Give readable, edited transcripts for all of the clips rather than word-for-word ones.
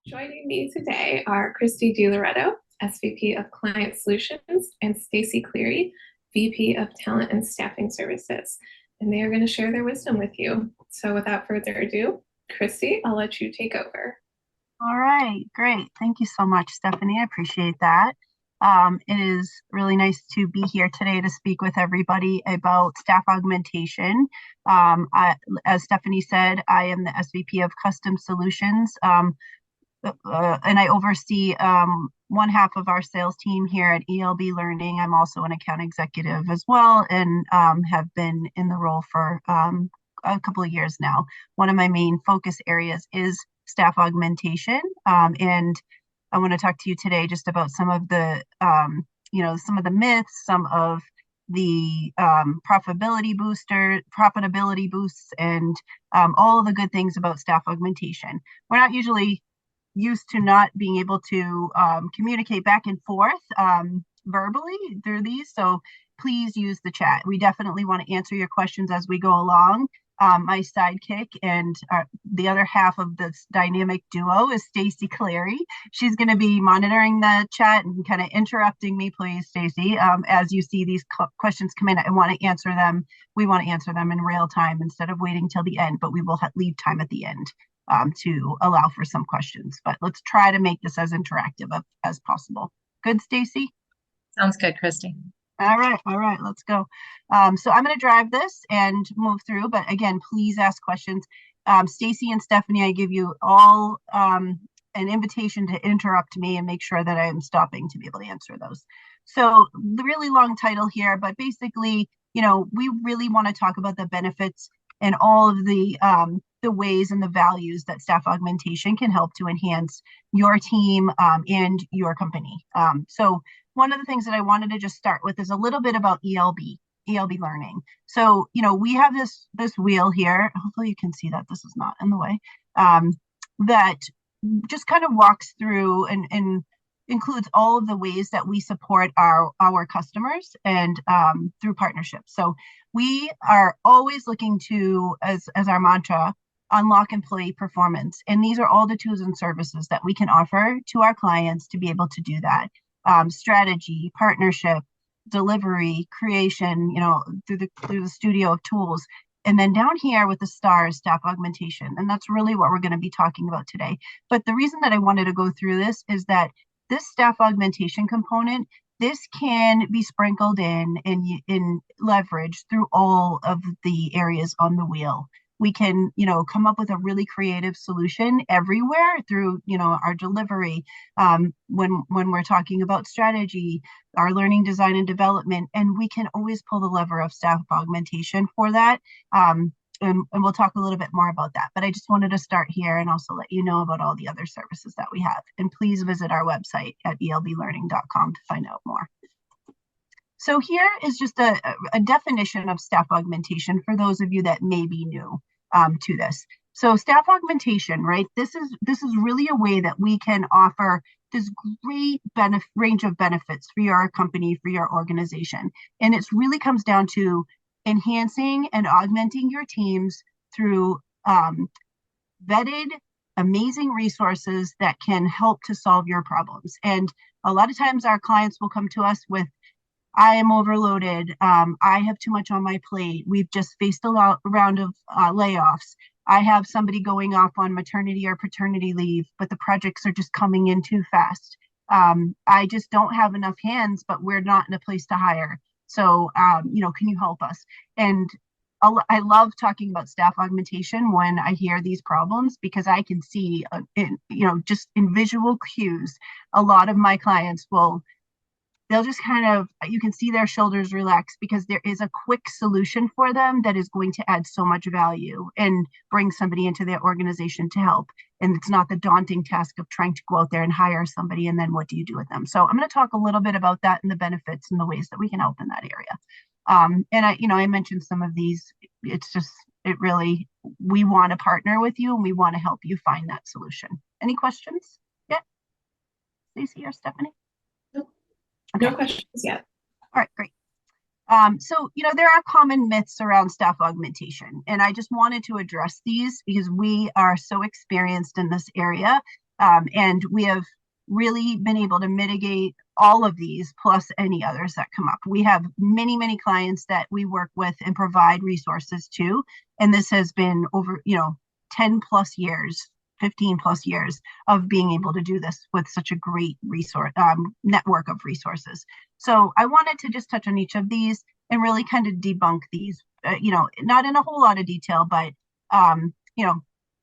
Joining me today are Christy DiLoretto, SVP of Client Solutions, and Stacy Cleary, VP of Talent and Staffing Services. And they are going to share their wisdom with you. So without further ado, Christy, I'll let you take over. All right, great. Thank you so much, Stephanie. I appreciate that. It is really nice to be here today to speak with everybody about staff augmentation. As Stephanie said, I am the SVP of Custom Solutions, and I oversee one half of our sales team here at eLearning. I'm also an account executive as well, and have been in the role for a couple of years now. One of my main focus areas is staff augmentation, and I want to talk to you today just about some of the some of the myths, some of the profitability boosts, and all of the good things about staff augmentation. We're not usually used to not being able to communicate back and forth verbally through these, so please use the chat. We definitely want to answer your questions as we go along. My sidekick and the other half of this dynamic duo is Stacy Cleary. She's going to be monitoring the chat and kind of interrupting me, please, Stacy. As you see these questions come in, I want to answer them. We want to answer them in real time instead of waiting till the end, but we will leave time at the end to allow for some questions. But let's try to make this as interactive as possible. Good, Stacy? Sounds good, Christy. All right, let's go. So I'm going to drive this and move through, but again, please ask questions. Stacy and Stephanie, I give you all an invitation to interrupt me and make sure that I'm stopping to be able to answer those. So the really long title here, but basically, we really want to talk about the benefits and all of the ways and the values that staff augmentation can help to enhance your team and your company. So one of the things that I wanted to just start with is a little bit about ELB learning. So, we have this wheel here. Hopefully you can see that this is not in the way, that just kind of walks through and includes all of the ways that we support our customers and through partnerships. So we are always looking to, as our mantra, unlock employee performance. And these are all the tools and services that we can offer to our clients to be able to do that. Strategy, partnership, delivery, creation, through the studio of tools. And then down here with the stars, staff augmentation. And that's really what we're going to be talking about today. But the reason that I wanted to go through this is that this staff augmentation component, this can be sprinkled in leverage through all of the areas on the wheel. We can, come up with a really creative solution everywhere through, our delivery, when we're talking about strategy, our learning, design, and development, and we can always pull the lever of staff augmentation for that. And we'll talk a little bit more about that. But I just wanted to start here and also let you know about all the other services that we have. And please visit our website at elblearning.com to find out more. So here is just a definition of staff augmentation for those of you that may be new to this. So staff augmentation, right? This is really a way that we can offer this great range of benefits for your company, for your organization. And it really comes down to enhancing and augmenting your teams through vetted, amazing resources that can help to solve your problems. And a lot of times our clients will come to us with, I am overloaded. I have too much on my plate. We've just faced a round of layoffs. I have somebody going off on maternity or paternity leave, but the projects are just coming in too fast. I just don't have enough hands, but we're not in a place to hire. So, can you help us? And I love talking about staff augmentation when I hear these problems, because I can see, just in visual cues, a lot of my clients they'll just you can see their shoulders relax, because there is a quick solution for them that is going to add so much value and bring somebody into their organization to help. And it's not the daunting task of trying to go out there and hire somebody, and then what do you do with them? So I'm going to talk a little bit about that and the benefits and the ways that we can help in that area. And I mentioned some of these. We want to partner with you and we want to help you find that solution. Any questions? Yeah, Stacey or Stephanie? No questions yet. All right, great. So, there are common myths around staff augmentation, and I just wanted to address these because we are so experienced in this area And we have really been able to mitigate all of these plus any others that come up. We have many, many clients that we work with and provide resources to. And this has been over, 10 plus years, 15 plus years of being able to do this with such a great resource network of resources. So I wanted to just touch on each of these and really kind of debunk these, not in a whole lot of detail, but,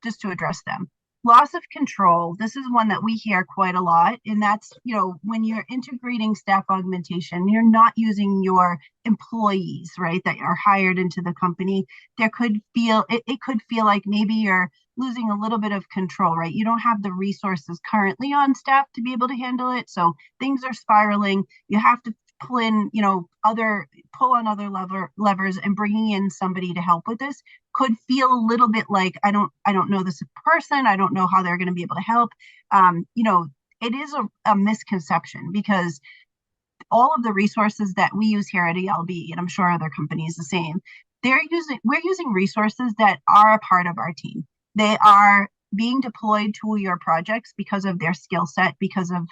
just to address them. Loss of control. This is one that we hear quite a lot. And that's, when you're integrating staff augmentation, you're not using your employees, right, that are hired into the company. It could feel like maybe you're losing a little bit of control, right? You don't have the resources currently on staff to be able to handle it. So things are spiraling. You have to pull in, pull on other levers, and bringing in somebody to help with this could feel a little bit like, I don't know this person. I don't know how they're going to be able to help. It is a misconception, because all of the resources that we use here at ELB, and I'm sure other companies the same, we're using resources that are a part of our team. They are being deployed to your projects because of their skill set, because of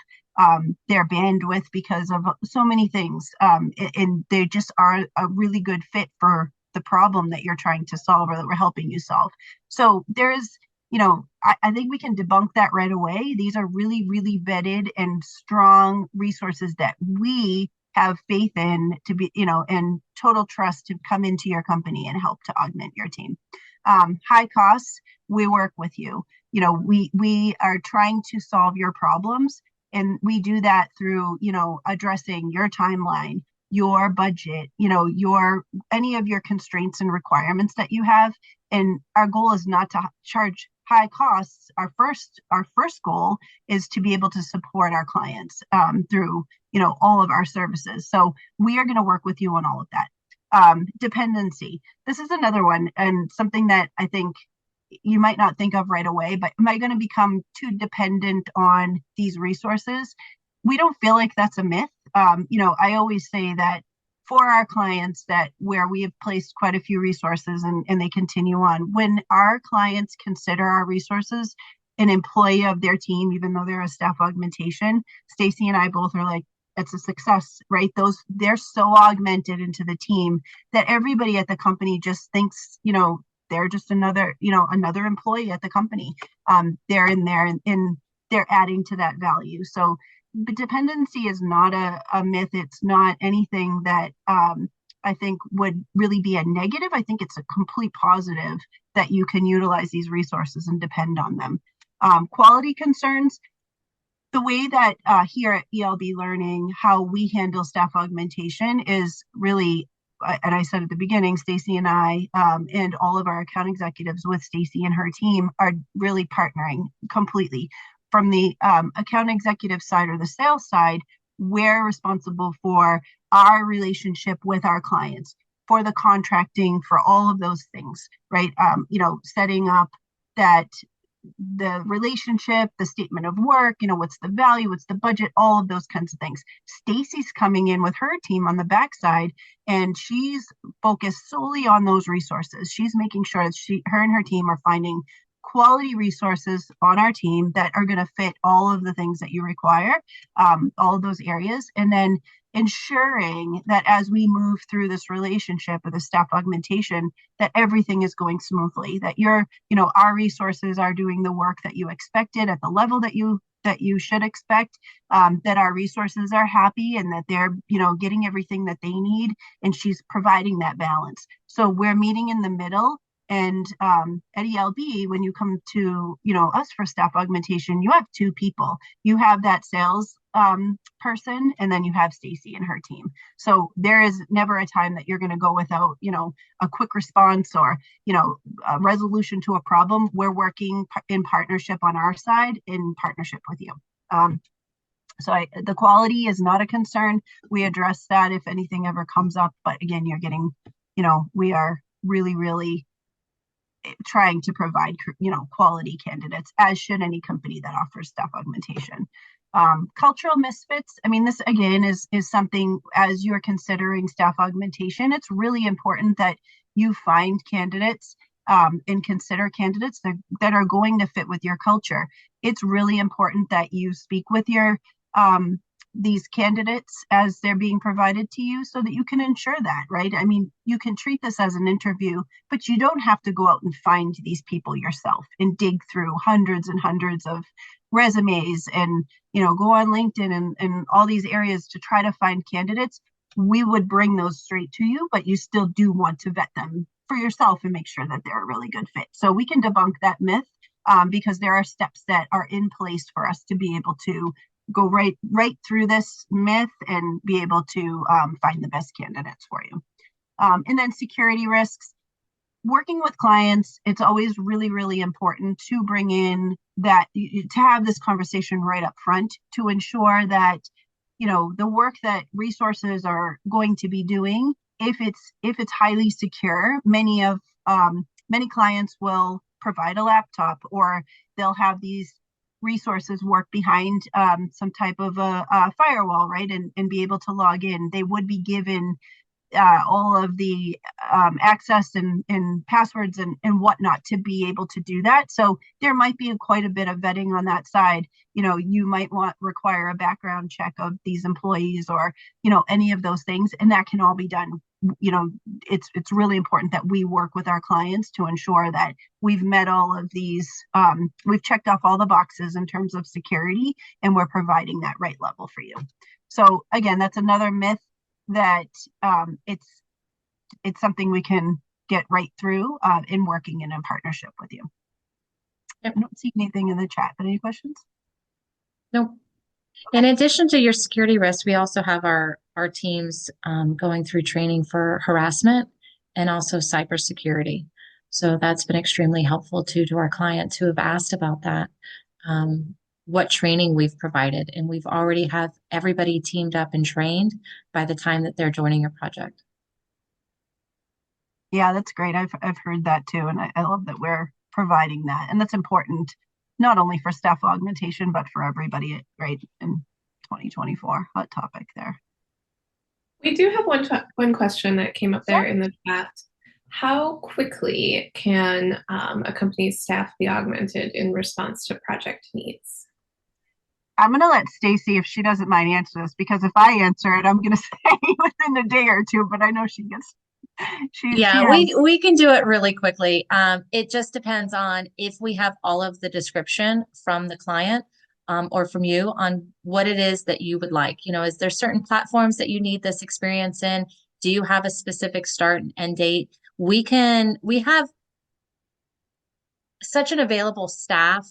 their bandwidth, because of so many things. And they just are a really good fit for the problem that you're trying to solve, or that we're helping you solve. So there is, I think we can debunk that right away. These are really, really vetted and strong resources that we have faith in to be, and total trust to come into your company and help to augment your team. High costs, we work with you. We are trying to solve your problems, and we do that through, addressing your timeline, your budget, any of your constraints and requirements that you have. And our goal is not to charge high costs. Our first goal is to be able to support our clients through, all of our services. So we are going to work with you on all of that. Dependency. This is another one, and something that I think you might not think of right away, but am I going to become too dependent on these resources? We don't feel like that's a myth. I always say that for our clients where we have placed quite a few resources and they continue on, when our clients consider our resources an employee of their team, even though they're a staff augmentation, Stacy and I both are like, it's a success, right? They're so augmented into the team that everybody at the company just thinks, they're just another employee at the company. They're in there and they're adding to that value. So but dependency is not a myth. It's not anything that I think would really be a negative. I think it's a complete positive that you can utilize these resources and depend on them. Quality concerns. The way that here at ELB Learning, how we handle staff augmentation is really, and I said at the beginning, Stacy and I and all of our account executives with Stacy and her team are really partnering completely. From the account executive side or the sales side, we're responsible for our relationship with our clients, for the contracting, for all of those things, right? Setting up that the relationship, the statement of work, what's the value, what's the budget, all of those kinds of things. Stacy's coming in with her team on the backside, and she's focused solely on those resources. She's making sure that her and her team are finding quality resources on our team that are going to fit all of the things that you require, all of those areas, and then ensuring that as we move through this relationship with the staff augmentation, that everything is going smoothly, that our resources are doing the work that you expected at the level that you should expect, that our resources are happy and that they're getting everything that they need, and she's providing that balance. So we're meeting in the middle. And at ELB, when you come to us for staff augmentation, you have two people. You have that sales person, and then you have Stacy and her team. So there is never a time that you're going to go without a quick response or a resolution to a problem. We're working in partnership on our side, in partnership with you. The quality is not a concern. We address that if anything ever comes up. But again, you're getting, we are really, really trying to provide, quality candidates, as should any company that offers staff augmentation. Cultural misfits. I mean, this again is something, as you're considering staff augmentation, it's really important that you find candidates and consider candidates that are going to fit with your culture. it's really important that you speak with your these candidates as they're being provided to you so that you can ensure that, right? I mean, you can treat this as an interview, but you don't have to go out and find these people yourself and dig through hundreds and hundreds of resumes and, go on LinkedIn and all these areas to try to find candidates. We would bring those straight to you, but you still do want to vet them for yourself and make sure that they're a really good fit. So we can debunk that myth because there are steps that are in place for us to be able to go right through this myth and be able to find the best candidates for you. And then security risks. Working with clients, it's always really, really important to bring in that, to have this conversation right up front to ensure that, the work that resources are going to be doing, if it's highly secure, many clients will provide a laptop, or they'll have these resources work behind some type of a firewall, right? And be able to log in. They would be given all of the access and passwords and whatnot to be able to do that. So there might be quite a bit of vetting on that side. You might require a background check of these employees, or, any of those things, and that can all be done. It's really important that we work with our clients to ensure that we've met all of these, we've checked off all the boxes in terms of security, and we're providing that right level for you. So again, that's another myth that it's something we can get right through in working in a partnership with you. Yep. I don't see anything in the chat, but any questions? Nope. In addition to your security risks, we also have our teams going through training for harassment and also cybersecurity. So that's been extremely helpful to our clients who have asked about that. What training we've provided, and we've already have everybody teamed up and trained by the time that they're joining your project. Yeah, that's great. I've heard that too, and I love that we're providing that, and that's important not only for staff augmentation but for everybody, right? In 2024, hot topic there. We do have one question that came up there in the chat. How quickly can a company's staff be augmented in response to project needs? I'm going to let Stacy, if she doesn't mind, answer this, because if I answer it, I'm going to say within a day or two, but I know she gets. We can do it really quickly. It just depends on if we have all of the description from the client or from you on what it is that you would like. Is there certain platforms that you need this experience in? Do you have a specific start and end date? We have such an available staff.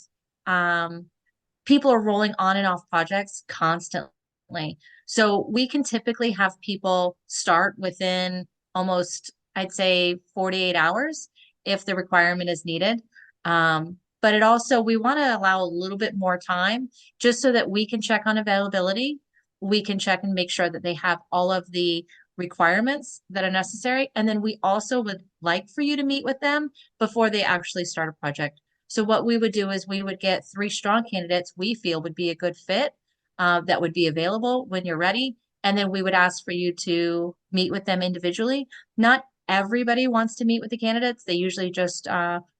People are rolling on and off projects constantly. So we can typically have people start within almost, I'd say, 48 hours if the requirement is needed. But it also, we want to allow a little bit more time just so that we can check on availability. We can check and make sure that they have all of the requirements that are necessary. And then we also would like for you to meet with them before they actually start a project. So what we would do is we would get 3 strong candidates we feel would be a good fit that would be available when you're ready. And then we would ask for you to meet with them individually. Not everybody wants to meet with the candidates. They usually just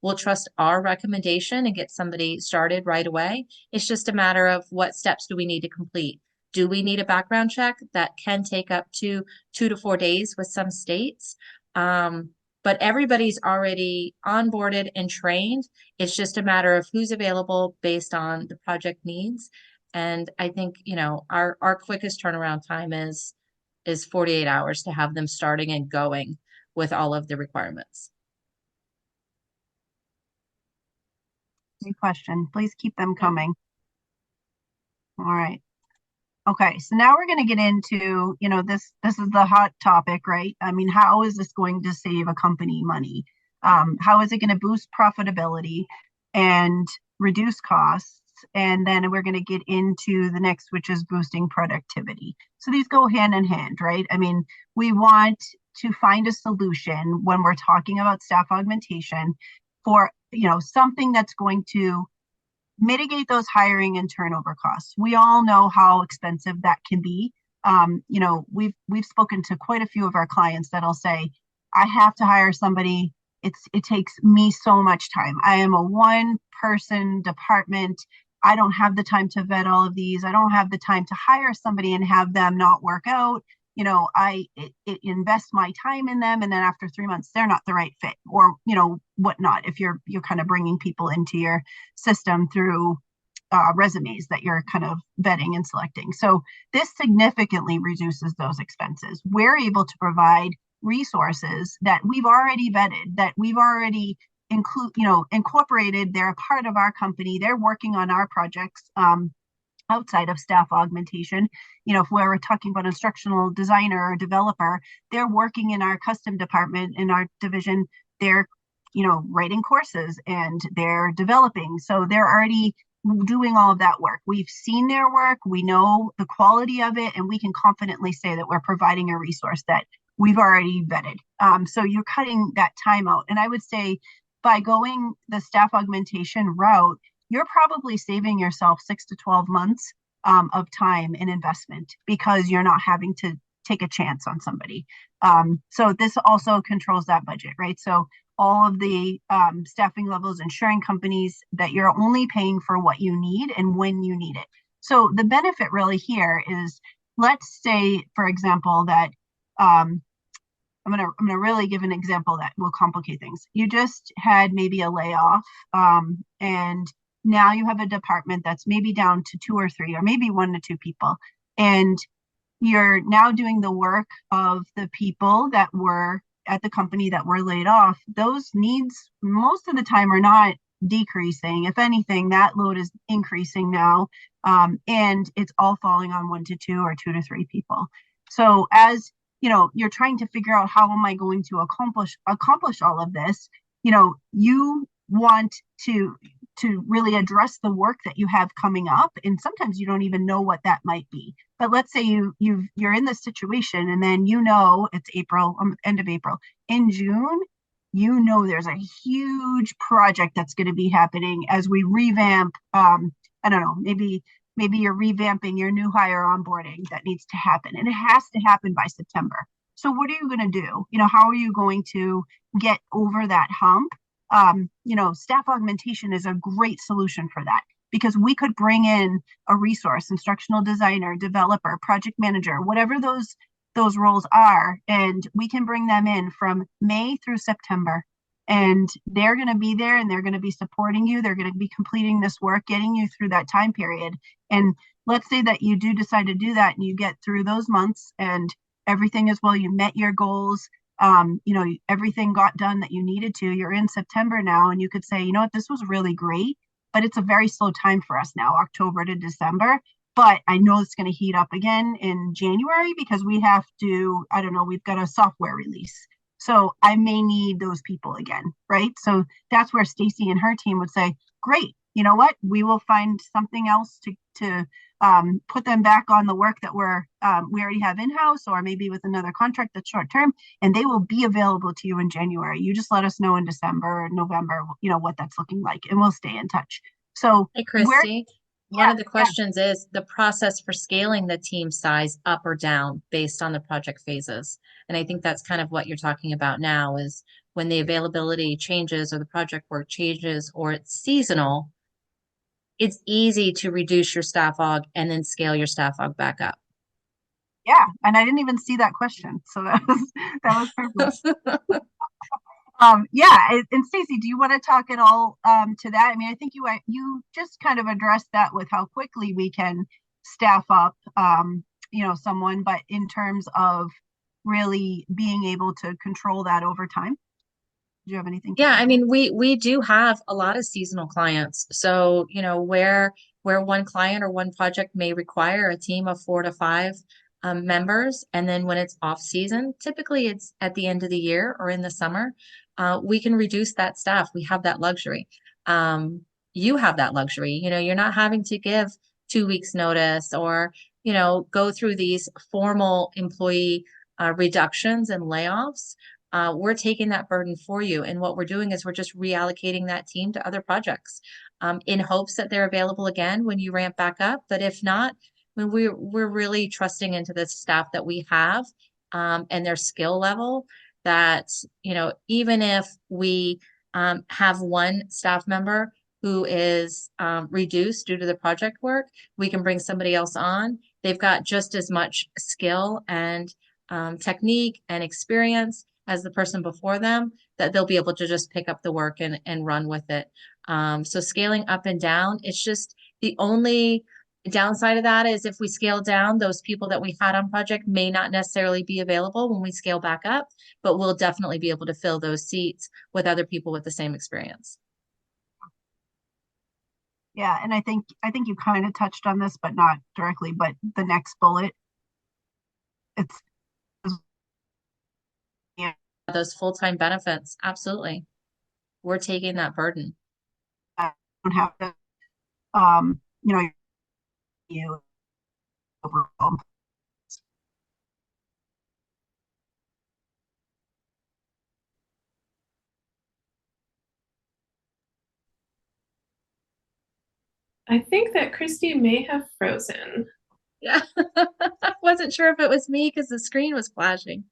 will trust our recommendation and get somebody started right away. It's just a matter of what steps do we need to complete. Do we need a background check? That can take up to 2 to 4 days with some states. But everybody's already onboarded and trained. It's just a matter of who's available based on the project needs. And I think, our quickest turnaround time is 48 hours to have them starting and going with all of the requirements. Great question. Please keep them coming. All right. Okay, so now we're going to get into, this is the hot topic, right? I mean, how is this going to save a company money? How is it going to boost profitability and reduce costs? And then we're going to get into the next, which is boosting productivity. So these go hand in hand, right? I mean, we want to find a solution when we're talking about staff augmentation for, something that's going to mitigate those hiring and turnover costs. We all know how expensive that can be. We've spoken to quite a few of our clients that'll say, I have to hire somebody. It takes me so much time. I am a 1-person department. I don't have the time to vet all of these. I don't have the time to hire somebody and have them not work out. You know, it invest my time in them, and then after 3 months, they're not the right fit, or whatnot. If you're kind of bringing people into your system through resumes that you're kind of vetting and selecting. So this significantly reduces those expenses. We're able to provide resources that we've already vetted, that we've already incorporated. They're a part of our company. They're working on our projects outside of staff augmentation. If we're talking about instructional designer or developer, they're working in our custom department in our division. They're writing courses and they're developing. So they're already doing all of that work. We've seen their work, we know the quality of it, and we can confidently say that we're providing a resource that we've already vetted. So you're cutting that time out. And I would say by going the staff augmentation route, you're probably saving yourself 6 to 12 months of time and investment, because you're not having to take a chance on somebody. So this also controls that budget, right? So all of the staffing levels, ensuring companies that you're only paying for what you need and when you need it. So the benefit really here is, let's say, for example, that I'm gonna really give an example that will complicate things. You just had maybe a layoff, and now you have a department that's maybe down to 2 or 3, or maybe 1 to 2 people, and you're now doing the work of the people that were at the company that were laid off. Those needs most of the time are not decreasing. If anything, that load is increasing now, and it's all falling on 1 to 2 or 2 to 3 people. So as you're trying to figure out, how am I going to accomplish all of this? You want to really address the work that you have coming up, and sometimes you don't even know what that might be. But let's say you're in this situation, and then it's April, end of April. In June, there's a huge project that's going to be happening as we revamp. I don't know, maybe you're revamping your new hire onboarding that needs to happen, and it has to happen by September. So what are you going to do? How are you going to get over that hump? Staff augmentation is a great solution for that, because we could bring in a resource, instructional designer, developer, project manager, whatever those roles are, and we can bring them in from May through September, and they're going to be there, and they're going to be supporting you. They're going to be completing this work, getting you through that time period. And let's say that you do decide to do that, and you get through those months and everything is well, you met your goals, everything got done that you needed to. You're in September now, and you could say, this was really great, but it's a very slow time for us now, October to December. But I know it's going to heat up again in January, because we have to, we've got a software release. So I may need those people again, right? So that's where Stacy and her team would say, great, you know what? We will find something else to put them back on the work that we already have in-house, or maybe with another contract that's short-term, and they will be available to you in January. You just let us know in December or November, what that's looking like, and we'll stay in touch. So hey, Christy, one of the questions is the process for scaling the team size up or down based on the project phases. And I think that's kind of what you're talking about now, is when the availability changes or the project work changes or it's seasonal, it's easy to reduce your staff aug and then scale your staff aug back up. Yeah, and I didn't even see that question, so that was perfect. And Stacy, do you want to talk at all to that? I mean, I think you just kind of addressed that with how quickly we can staff up, someone, but in terms of really being able to control that over time. Do you have anything? Yeah, I mean, we do have a lot of seasonal clients. So, where one client or one project may require a team of 4 to 5 members, and then when it's off season, typically it's at the end of the year or in the summer, we can reduce that staff. We have that luxury. You have that luxury. You're not having to give 2 weeks notice, or go through these formal employee reductions and layoffs. We're taking that burden for you. And what we're doing is we're just reallocating that team to other projects in hopes that they're available again when you ramp back up. But if not, we're really trusting into the staff that we have and their skill level, that, even if we have one staff member who is reduced due to the project work, we can bring somebody else on. They've got just as much skill and technique and experience as the person before them, that they'll be able to just pick up the work and run with it. So scaling up and down, it's just the only downside of that is if we scale down, those people that we had on project may not necessarily be available when we scale back up, but we'll definitely be able to fill those seats with other people with the same experience. Yeah, and I think you kind of touched on this, but not directly, but the next bullet, it's yeah, Those full-time benefits, absolutely. We're taking that burden. I don't have to you overwhelm. I think that Christy may have frozen. Yeah, I wasn't sure if it was me because the screen was flashing.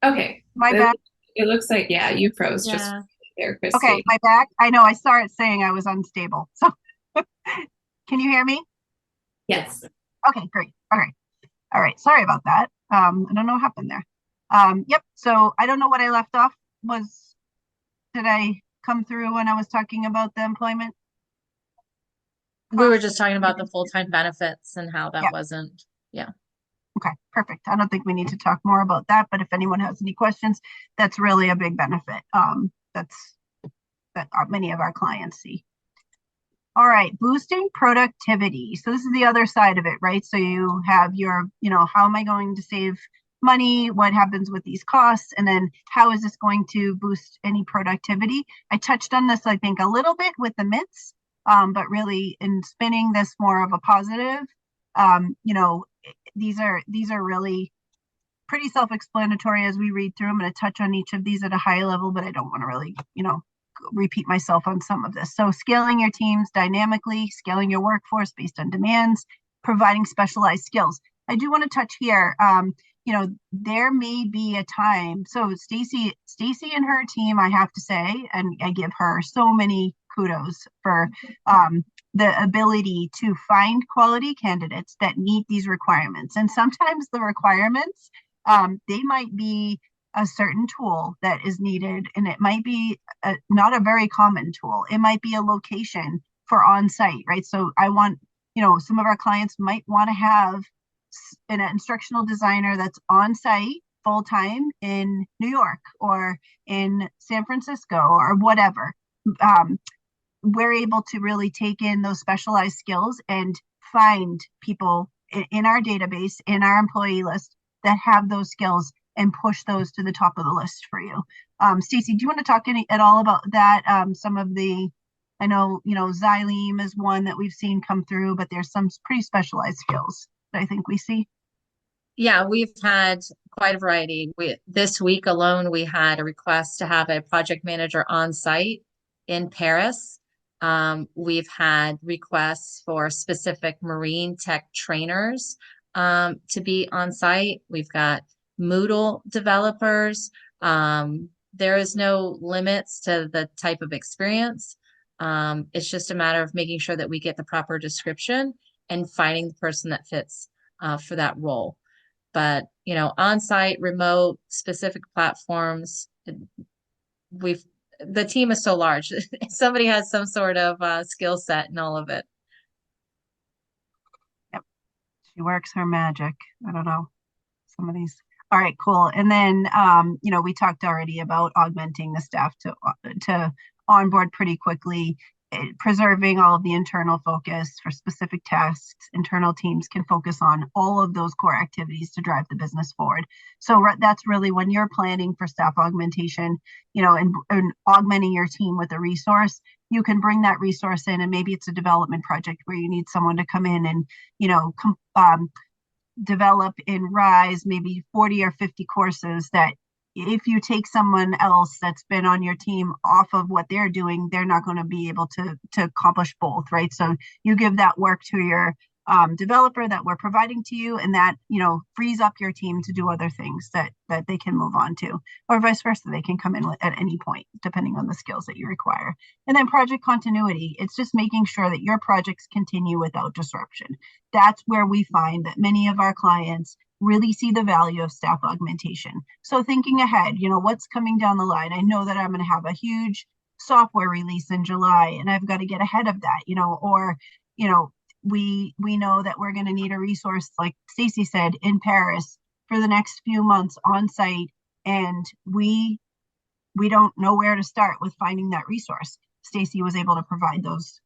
Okay. My bad. It looks like, yeah, you froze just Yeah. there, Christy. Okay, my back. I know I started saying I was unstable. So can you hear me? Yes. Okay, great. All right. All right. Sorry about that. I don't know what happened there. Yep. So I don't know what I left off. Did I come through when I was talking about the employment? We were just talking about the full-time benefits and how that Yeah. wasn't, yeah. Okay, perfect. I don't think we need to talk more about that, but if anyone has any questions, that's really a big benefit. That many of our clients see. All right, boosting productivity. So this is the other side of it, right? So you have your, how am I going to save money? What happens with these costs? And then how is this going to boost any productivity? I touched on this, I think, a little bit with the myths, but really in spinning this more of a positive, these are really pretty self-explanatory as we read through. I'm going to touch on each of these at a high level, but I don't want to really, repeat myself on some of this. So scaling your teams dynamically, scaling your workforce based on demands, providing specialized skills. I do want to touch here, there may be a time. So Stacy and her team, I have to say, and I give her so many kudos for the ability to find quality candidates that meet these requirements. And sometimes the requirements, they might be a certain tool that is needed, and it might be not a very common tool. It might be a location for on-site, right? So I want, some of our clients might want to have an instructional designer that's on-site full-time in New York or in San Francisco or whatever. We're able to really take in those specialized skills and find people in our database, in our employee list that have those skills and push those to the top of the list for you. Stacy, do you want to talk at all about that? Some of the, I know, Xyleme is one that we've seen come through, but there's some pretty specialized skills that I think we see. Yeah, we've had quite a variety. This week alone, we had a request to have a project manager on site in Paris. We've had requests for specific marine tech trainers to be on site. We've got Moodle developers. There is no limits to the type of experience. It's just a matter of making sure that we get the proper description and finding the person that fits for that role. But, on-site, remote, specific platforms, the team is so large. Somebody has some sort of skill set in all of it. Yep. She works her magic. I don't know. Some of these. All right, cool. And then, we talked already about augmenting the staff to onboard pretty quickly, preserving all of the internal focus for specific tasks. Internal teams can focus on all of those core activities to drive the business forward. So that's really when you're planning for staff augmentation, and augmenting your team with a resource, you can bring that resource in, and maybe it's a development project where you need someone to come in and, develop in Rise maybe 40 or 50 courses that if you take someone else that's been on your team off of what they're doing, they're not going to be able to accomplish both, right? So you give that work to your developer that we're providing to you, and that, you know, frees up your team to do other things that they can move on to, or vice versa. They can come in at any point, depending on the skills that you require. And then project continuity, it's just making sure that your projects continue without disruption. That's where we find that many of our clients really see the value of staff augmentation. So thinking ahead, you know, what's coming down the line? I know that I'm going to have a huge software release in July, and I've got to get ahead of that, you know, or, you know, we know that we're going to need a resource, like Stacy said, in Paris for the next few months on site, and we don't know where to start with finding that resource. Stacy was able to provide those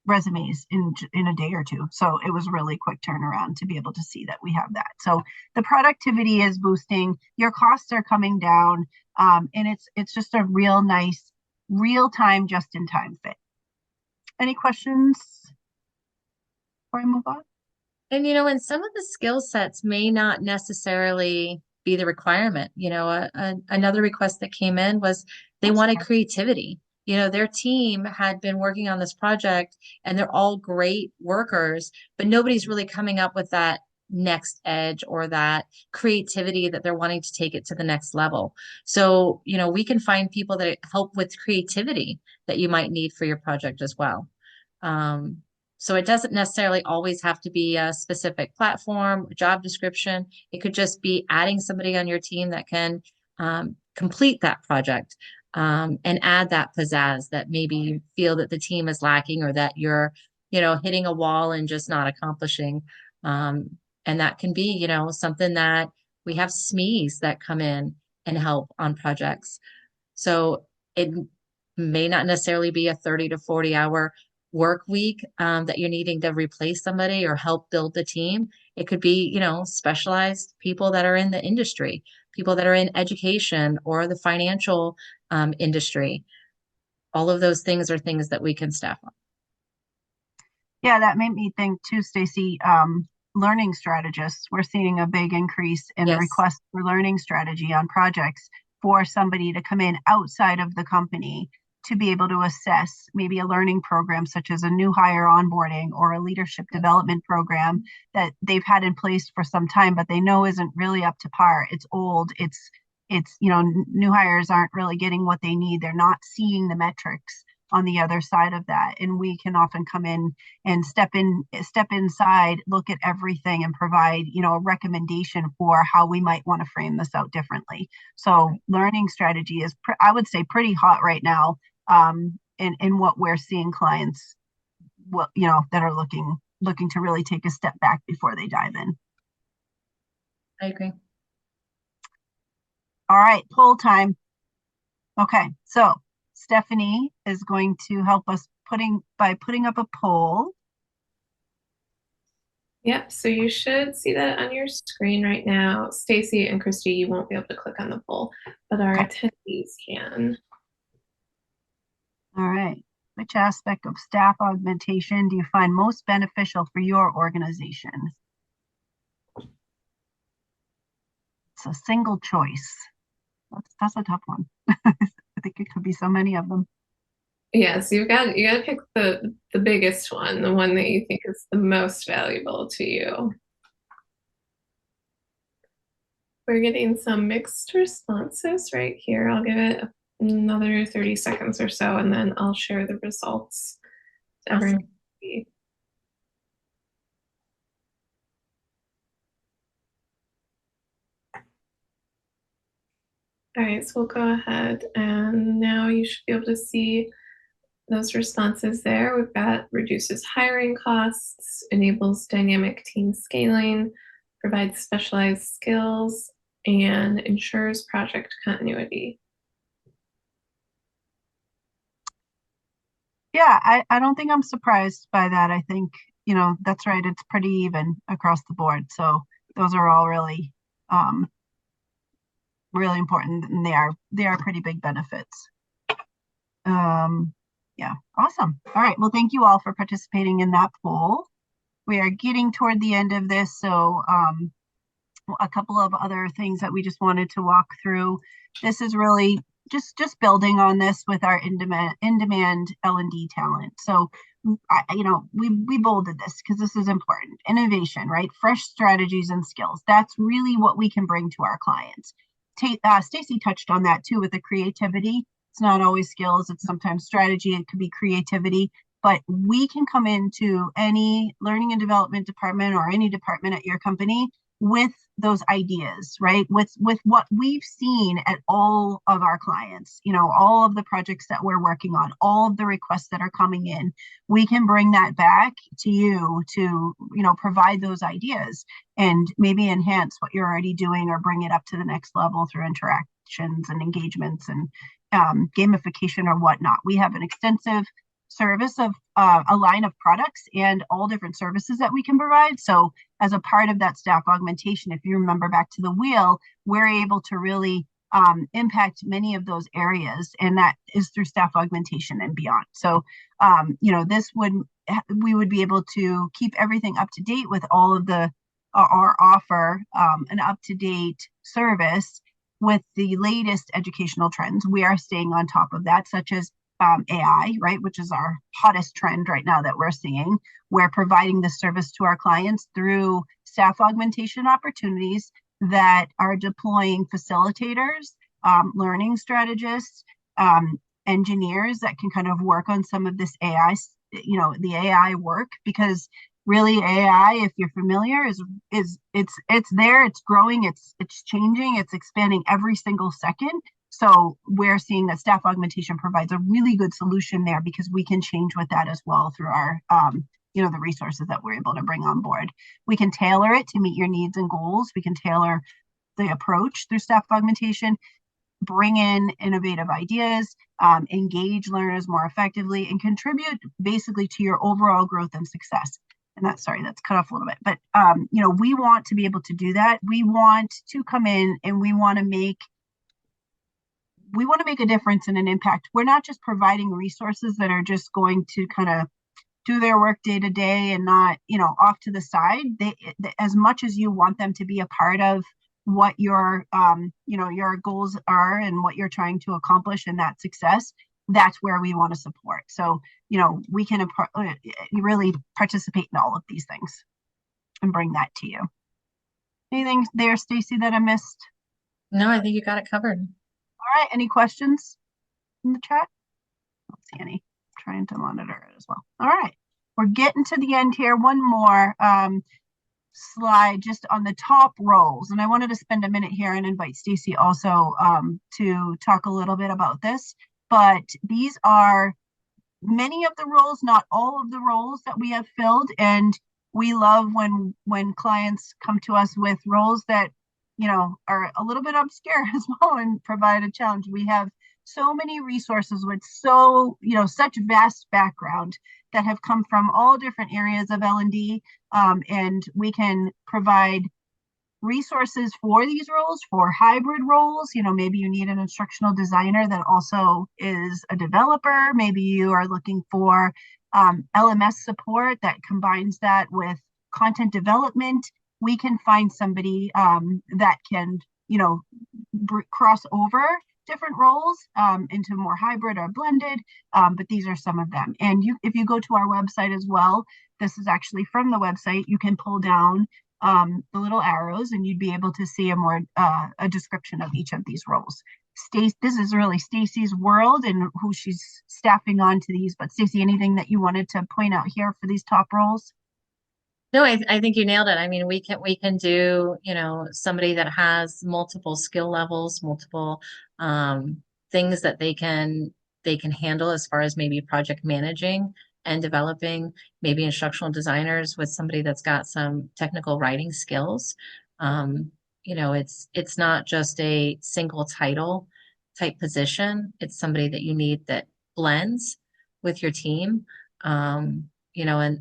resumes in a day or two, so it was really quick turnaround to be able to see that we have that. So the productivity is boosting, your costs are coming down, and it's just a real nice, real-time, just-in-time fit. Any questions before I move on? And, you know, and some of the skill sets may not necessarily be the requirement. You know, another request that came in was they wanted creativity. You know, their team had been working on this project and they're all great workers, but nobody's really coming up with that next edge or that creativity that they're wanting to take it to the next level. So, you know, we can find people that help with creativity that you might need for your project as well. So it doesn't necessarily always have to be a specific platform, job description. It could just be adding somebody on your team that can complete that project and add that pizzazz that maybe you feel that the team is lacking, or that you're, you know, hitting a wall and just not accomplishing. And that can be, you know, something that we have SMEs that come in and help on projects. So it may not necessarily be a 30 to 40 hour work week that you're needing to replace somebody or help build the team. It could be, you know, specialized people that are in the industry, people that are in education or the financial industry. All of those things are things that we can staff on. Yeah, that made me think too, Stacy. Learning strategists, we're seeing a big increase in the request for learning strategy on projects for somebody to come in outside of the company to be able to assess maybe a learning program, such as a new hire onboarding or a leadership development program that they've had in place for some time, but they know isn't really up to par. It's old. It's, you know, new hires aren't really getting what they need. They're not seeing the metrics on the other side of that. And we can often come in and step inside, look at everything, and provide, you know, a recommendation for how we might want to frame this out differently. So learning strategy is, I would say, pretty hot right now. In what we're seeing clients, you know, that are looking to really take a step back before they dive in. I agree. All right, poll time. Okay, so Stephanie is going to help us by putting up a poll. Yep, so you should see that on your screen right now. Stacy and Christy, you won't be able to click on the poll, but our attendees can. All right. Which aspect of staff augmentation do you find most beneficial for your organization? It's a single choice. That's a tough one. I think it could be so many of them. Yes, you got to pick the biggest one, the one that you think is the most valuable to you. We're getting some mixed responses right here. I'll give it another 30 seconds or so, and then I'll share the results. Awesome. All right, so we'll go ahead, and now you should be able to see those responses there. We've got reduces hiring costs, enables dynamic team scaling, provides specialized skills, and ensures project continuity. Yeah, I don't think I'm surprised by that. I think, you know, that's right. It's pretty even across the board. So those are all really, really important, and they are pretty big benefits. Yeah, awesome. All right, well, thank you all for participating in that poll. We are getting toward the end of this, so a couple of other things that we just wanted to walk through. This is really just building on this with our in-demand L&D talent. So we bolded this because this is important. Innovation, right? Fresh strategies and skills. That's really what we can bring to our clients. Stacy touched on that too with the creativity. It's not always skills. It's sometimes strategy. It could be creativity. But we can come into any learning and development department or any department at your company with those ideas, right? With what we've seen at all of our clients, all of the projects that we're working on, all of the requests that are coming in, we can bring that back to you to, provide those ideas and maybe enhance what you're already doing or bring it up to the next level through interactions and engagements and gamification or whatnot. We have an extensive service of a line of products and all different services that we can provide. So as a part of that staff augmentation, if you remember back to the wheel, we're able to really impact many of those areas, and that is through staff augmentation and beyond. So we would be able to keep everything up to date with all of our offer an up-to-date service with the latest educational trends. We are staying on top of that, such as AI, right, which is our hottest trend right now that we're seeing. We're providing this service to our clients through staff augmentation opportunities that are deploying facilitators, learning strategists, engineers that can kind of work on some of this AI, the AI work, because really AI, if you're familiar, is it's there, it's growing, it's changing, it's expanding every single second. So we're seeing that staff augmentation provides a really good solution there because we can change with that as well through our, the resources that we're able to bring on board. We can tailor it to meet your needs and goals. We can tailor the approach through staff augmentation, bring in innovative ideas, engage learners more effectively, and contribute basically to your overall growth and success. And that's cut off a little bit, but we want to be able to do that. We want to come in and we want to make a difference and an impact. We're not just providing resources that are just going to kind of do their work day to day and not, off to the side. As much as you want them to be a part of what your goals are and what you're trying to accomplish and that success, that's where we want to support. So, we can really participate in all of these things and bring that to you. Anything there, Stacy, that I missed? No, I think you got it covered. All right. Any questions in the chat? I don't see any. I'm trying to monitor it as well. All right. We're getting to the end here. One more slide just on the top roles. And I wanted to spend a minute here and invite Stacy also to talk a little bit about this. But these are many of the roles, not all of the roles that we have filled. And we love when clients come to us with roles that are a little bit obscure as well and provide a challenge. We have so many resources with such vast background that have come from all different areas of L&D, and we can provide resources for these roles, for hybrid roles. Maybe you need an instructional designer that also is a developer. Maybe you are looking for LMS support that combines that with content development. We can find somebody that can, cross over different roles into more hybrid or blended, but these are some of them. And if you go to our website as well, this is actually from the website, you can pull down the little arrows and you'd be able to see a description of each of these roles. This is really Stacy's world and who she's staffing onto these. But Stacy, anything that you wanted to point out here for these top roles? No, I think you nailed it. I mean, we can do, somebody that has multiple skill levels, multiple things that they can handle as far as maybe project managing and developing, maybe instructional designers with somebody that's got some technical writing skills. It's not just a single title type position. It's somebody that you need that blends with your team.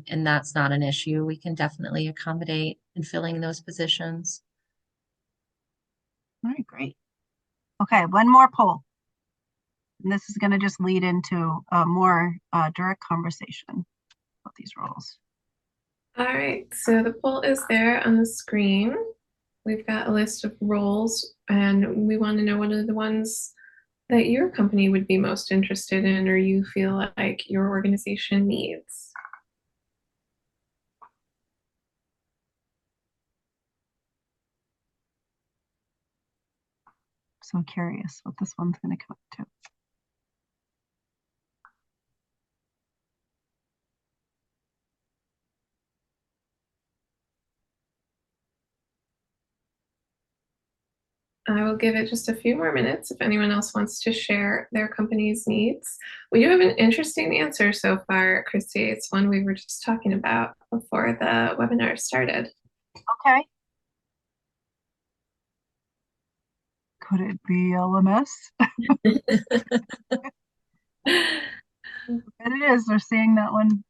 And that's not an issue. We can definitely accommodate in filling those positions. All right, great. Okay, one more poll. And this is going to just lead into a more direct conversation about these roles. All right, so the poll is there on the screen. We've got a list of roles, and we want to know what are the ones that your company would be most interested in or you feel like your organization needs. so curious what this one's going to come up to. I will give it just a few more minutes if anyone else wants to share their company's needs. We do have an interesting answer so far, Christy. It's one we were just talking about before the webinar started. Okay. Could it be LMS? And it is. They're seeing that one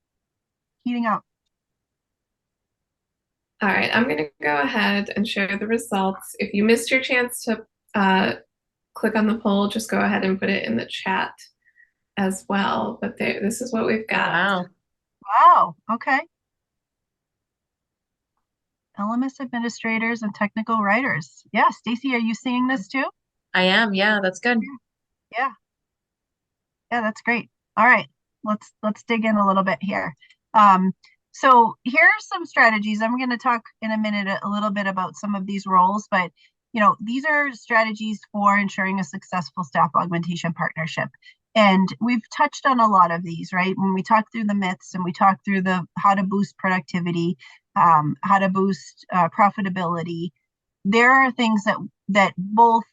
heating up. All right, I'm going to go ahead and share the results. If you missed your chance to click on the poll, just go ahead and put it in the chat as well. But this is what we've got. Wow. Wow. Okay. LMS administrators and technical writers. Yeah, Stacy, are you seeing this too? I am. Yeah, that's good. Yeah. Yeah, that's great. All right, let's dig in a little bit here. So here are some strategies. I'm going to talk in a minute a little bit about some of these roles, but these are strategies for ensuring a successful staff augmentation partnership. And we've touched on a lot of these, right? When we talk through the myths and we talk through the how to boost productivity, how to boost profitability, there are things that both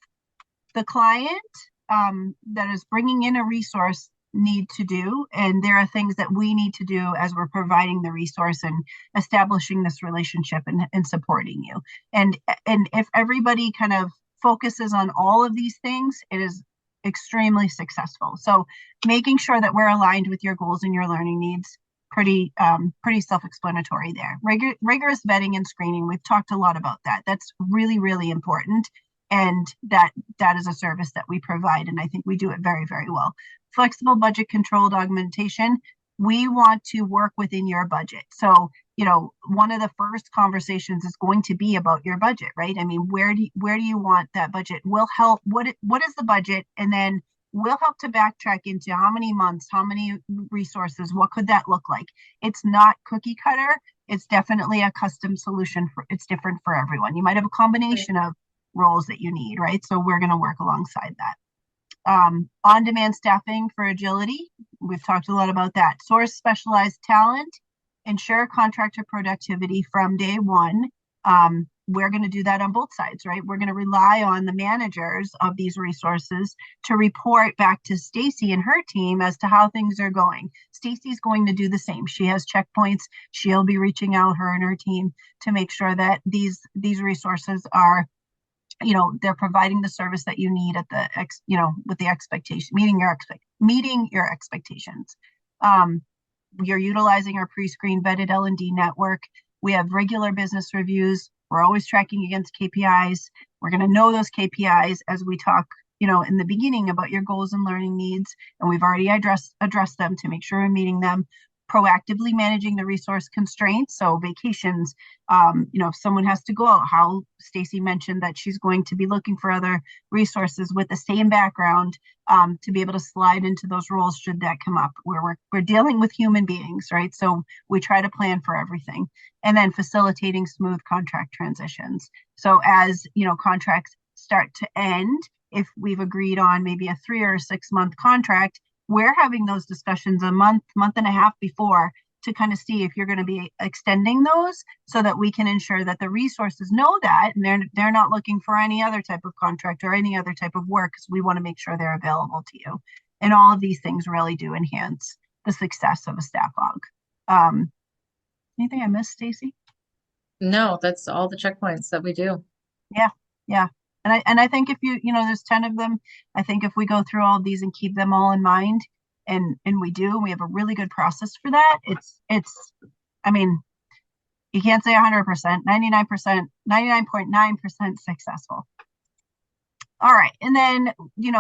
the client that is bringing in a resource need to do, and there are things that we need to do as we're providing the resource and establishing this relationship and supporting you. And if everybody kind of focuses on all of these things, it is extremely successful. So making sure that we're aligned with your goals and your learning needs, pretty self-explanatory there. Rigorous vetting and screening, we've talked a lot about that. That's really, really important. And that is a service that we provide, and I think we do it very, very well. Flexible budget controlled augmentation. We want to work within your budget. So, one of the first conversations is going to be about your budget, right? I mean, where do you want that budget? We'll help. What is the budget? And then we'll help to backtrack into how many months, how many resources, what could that look like? It's not cookie cutter. It's definitely a custom solution. It's different for everyone. You might have a combination of roles that you need, right? So we're going to work alongside that. On-demand staffing for agility. We've talked a lot about that. Source specialized talent, ensure contractor productivity from day one. We're going to do that on both sides, right? We're going to rely on the managers of these resources to report back to Stacy and her team as to how things are going. Stacy's going to do the same. She has checkpoints. She'll be reaching out, her and her team, to make sure that these resources are, they're providing the service that you need at with the expectation, meeting your expectations. You're utilizing our pre-screen vetted L&D network. We have regular business reviews. We're always tracking against KPIs. We're going to know those KPIs as we talk, in the beginning about your goals and learning needs. And we've already addressed them to make sure we're meeting them. Proactively managing the resource constraints. So vacations, if someone has to go out, how Stacy mentioned that she's going to be looking for other resources with the same background to be able to slide into those roles should that come up. We're dealing with human beings, right? So we try to plan for everything. And then facilitating smooth contract transitions. So as contracts start to end, if we've agreed on maybe a 3 or 6 month contract, we're having those discussions a month and a half before to kind of see if you're going to be extending those so that we can ensure that the resources know that and they're not looking for any other type of contract or any other type of work, because we want to make sure they're available to you. And all of these things really do enhance the success of a staff aug. Anything I missed, Stacy? No, that's all the checkpoints that we do. Yeah. And I think if there's 10 of them, I think if we go through all of these and keep them all in mind, and we have a really good process for that, I mean, you can't say 100%, 99%, 99.9% successful. All right. And then,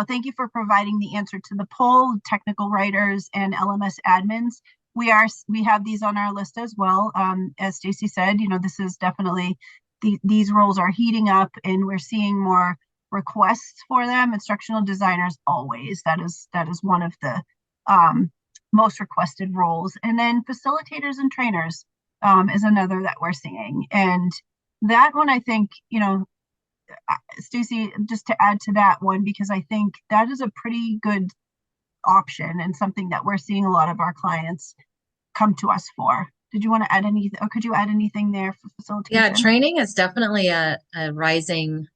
thank you for providing the answer to the poll, technical writers and LMS admins. We have these on our list as well. As Stacy said, this is definitely, these roles are heating up and we're seeing more requests for them. Instructional designers, always. That is one of the most requested roles. And then facilitators and trainers is another that we're seeing. And that one, I think, Stacy, just to add to that one, because I think that is a pretty good option and something that we're seeing a lot of our clients come to us for. Did you want to add anything, or could you add anything there for Yeah, facilitation? training is definitely a rising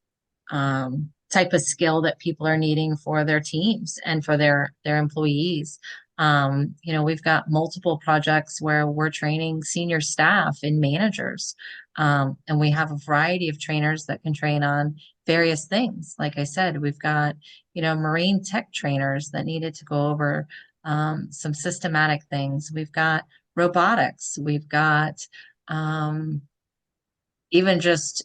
type of skill that people are needing for their teams and for their employees. We've got multiple projects where we're training senior staff and managers. And we have a variety of trainers that can train on various things. Like I said, we've got, marine tech trainers that needed to go over some systematic things. We've got robotics. We've got even just,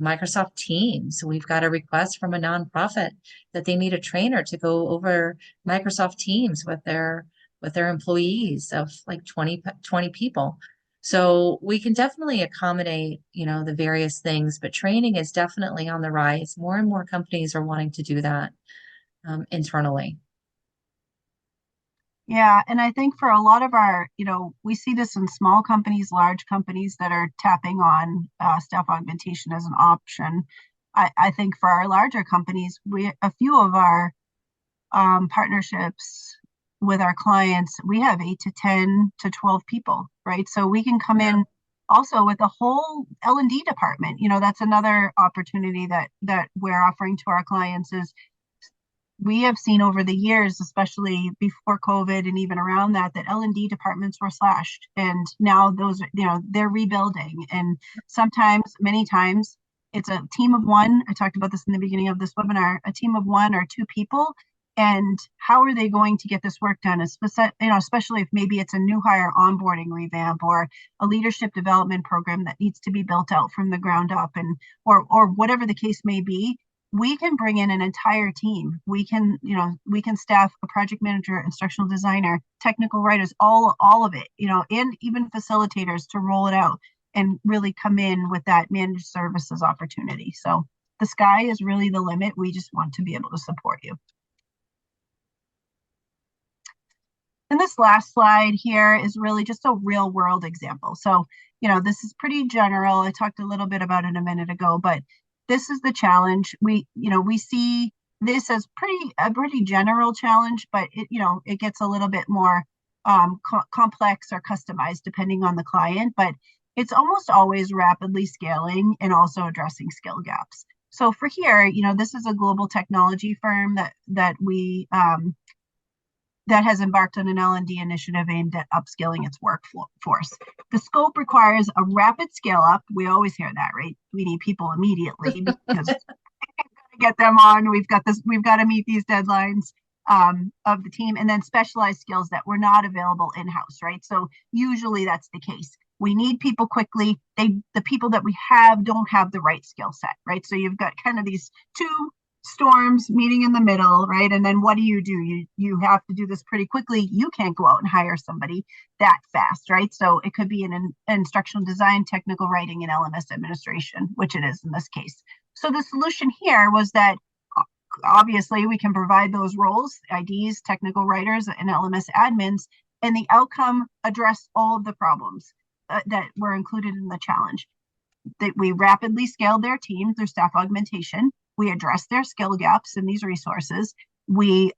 Microsoft Teams. We've got a request from a nonprofit that they need a trainer to go over Microsoft Teams with their employees of like 20 people. So we can definitely accommodate, the various things, but training is definitely on the rise. More and more companies are wanting to do that internally. Yeah, and I think for a lot of our, we see this in small companies, large companies that are tapping on staff augmentation as an option. I think for our larger companies, a few of our partnerships with our clients, we have 8 to 10 to 12 people, right? So we can come in also with a whole L&D department. That's another opportunity that we're offering to our clients is we have seen over the years, especially before COVID and even around that L&D departments were slashed. And now those, they're rebuilding. And many times, it's a team of one. I talked about this in the beginning of this webinar, a team of 1 or 2 people. And how are they going to get this work done? Especially if maybe it's a new hire onboarding revamp or a leadership development program that needs to be built out from the ground up, and or whatever the case may be. We can bring in an entire team. We can staff a project manager, instructional designer, technical writers, all of it, and even facilitators to roll it out and really come in with that managed services opportunity. So the sky is really the limit. We just want to be able to support you. And this last slide here is really just a real world example. So, this is pretty general. I talked a little bit about it a minute ago, but this is the challenge. We see this as a pretty general challenge, but it gets a little bit more complex or customized depending on the client, but it's almost always rapidly scaling and also addressing skill gaps. So for here, this is a global technology firm that we that has embarked on an L&D initiative aimed at upskilling its workforce. The scope requires a rapid scale up. We always hear that, right? We need people immediately because we gotta get them on. We've got to meet these deadlines of the team, and then specialized skills that were not available in-house, right? So usually that's the case. We need people quickly. The people that we have don't have the right skill set, right? So you've got kind of these two storms meeting in the middle, right? And then what do? You have to do this pretty quickly. You can't go out and hire somebody that fast, right? So it could be an instructional design, technical writing, and LMS administration, which it is in this case. So the solution here was that obviously we can provide those roles, IDs, technical writers, and LMS admins, and the outcome addressed all of the problems that were included in the challenge. That we rapidly scaled their team through staff augmentation. We addressed their skill gaps in these resources. We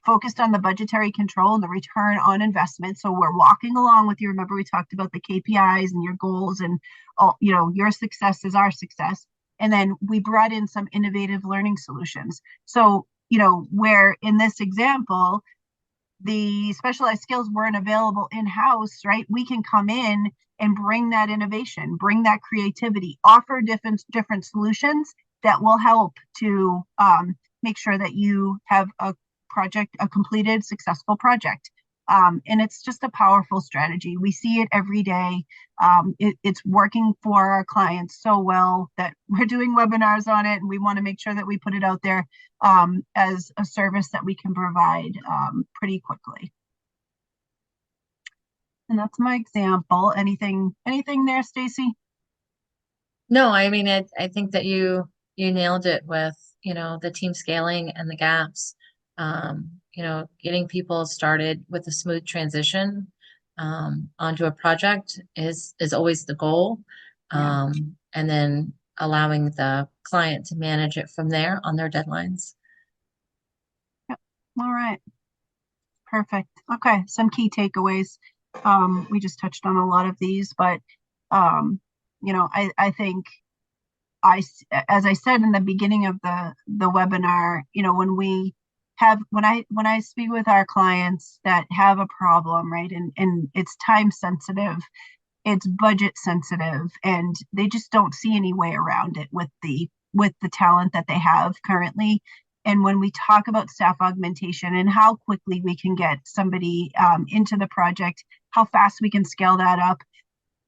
focused on the budgetary control and the return on investment. So we're walking along with you. Remember, we talked about the KPIs and your goals and all, your success is our success. And then we brought in some innovative learning solutions. So, where in this example, the specialized skills weren't available in-house, right? We can come in and bring that innovation, bring that creativity, offer different solutions that will help to make sure that you have a completed successful project. And it's just a powerful strategy. We see it every day. It's working for our clients so well that we're doing webinars on it, and we want to make sure that we put it out there as a service that we can provide pretty quickly. And that's my example. Anything there, Stacy? No, I mean, I think that you nailed it with, the team scaling and the gaps. Getting people started with a smooth transition onto a project is always the goal. and then allowing the client to manage it from there on their deadlines. All right. Perfect. Okay, some key takeaways. We just touched on a lot of these, but I think as I said in the beginning of the webinar, when I speak with our clients that have a problem, right, and it's time sensitive, it's budget sensitive, and they just don't see any way around it with the talent that they have currently. And when we talk about staff augmentation and how quickly we can get somebody into the project, how fast we can scale that up,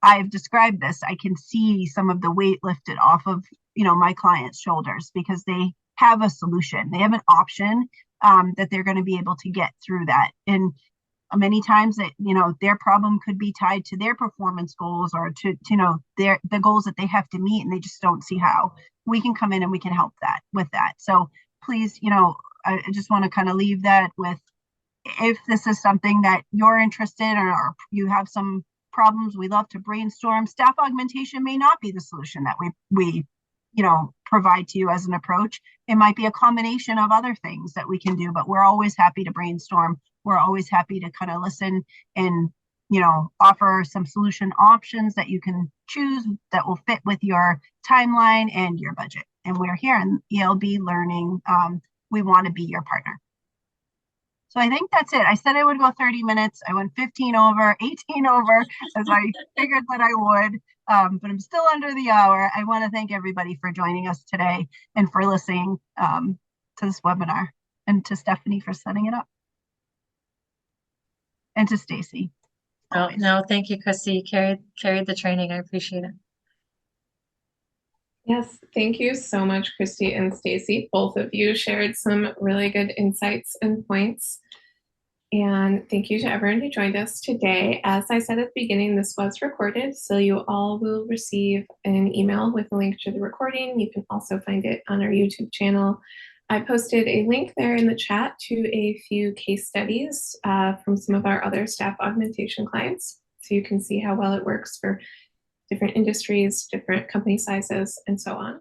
I've described this. I can see some of the weight lifted off of my clients' shoulders because they have a solution. They have an option that they're going to be able to get through that. And many times that their problem could be tied to their performance goals or to the goals that they have to meet, and they just don't see how. We can come in and we can help with that. So please, I just want to kind of leave that with, if this is something that you're interested in or you have some problems, we love to brainstorm. Staff augmentation may not be the solution that we provide to you as an approach. It might be a combination of other things that we can do, but we're always happy to brainstorm. We're always happy to kind of listen and offer some solution options that you can choose that will fit with your timeline and your budget. And we're here in ELB Learning. We want to be your partner. So I think that's it. I said I would go 30 minutes. I went 15 over, 18 over, as I figured that I would, but I'm still under the hour. I want to thank everybody for joining us today and for listening to this webinar, and to Stephanie for setting it up, and to Stacy. Oh, no, thank you, Christy. You carried the training. I appreciate it. Yes, thank you so much, Christy and Stacy. Both of you shared some really good insights and points. And thank you to everyone who joined us today. As I said at the beginning, this was recorded, so you all will receive an email with a link to the recording. You can also find it on our YouTube channel. I posted a link there in the chat to a few case studies from some of our other staff augmentation clients, so you can see how well it works for different industries, different company sizes, and so on.